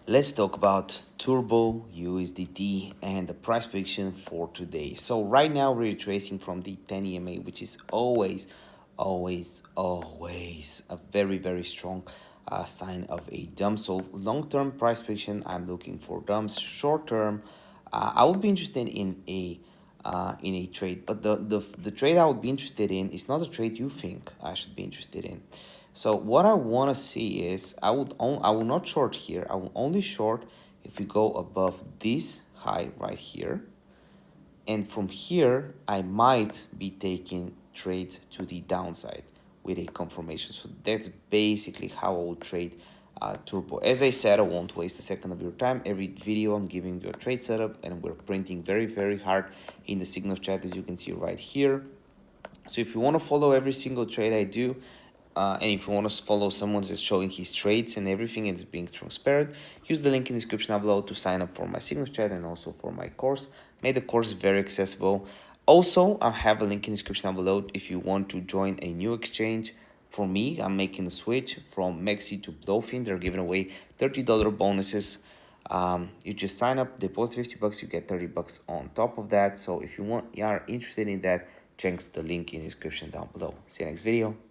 Let's talk about Turbo USDT and the price prediction for today. So right now we're retracing from the 10 EMA, which is always a very strong sign of a dump. So long-term price prediction, I'm looking for dumps. Short-term, I would be interested in a trade, but the trade I would be interested in is not a trade you think I should be interested in. So what I want to see is I will not short here. I will only short if we go above this high right here. And from here, I might be taking trades to the downside with a confirmation. So that's basically how I will trade Turbo. As I said, I won't waste a second of your time. Every video I'm giving you a trade setup, and we're printing very hard in the signals chat, as you can see right here. So if you want to follow every single trade I do, and if you want to follow someone that's showing his trades and everything and is being transparent, use the link in the description below to sign up for my signals chat and also for my course. Made the course very accessible. Also, I have a link in the description below if you want to join a new exchange. For me, I'm making the switch from Mexi to BLOFIN. They're giving away $30 bonuses. You just sign up, deposit 50 bucks, you get 30 bucks on top of that. So if you are interested in that, check the link in the description down below. See you next video.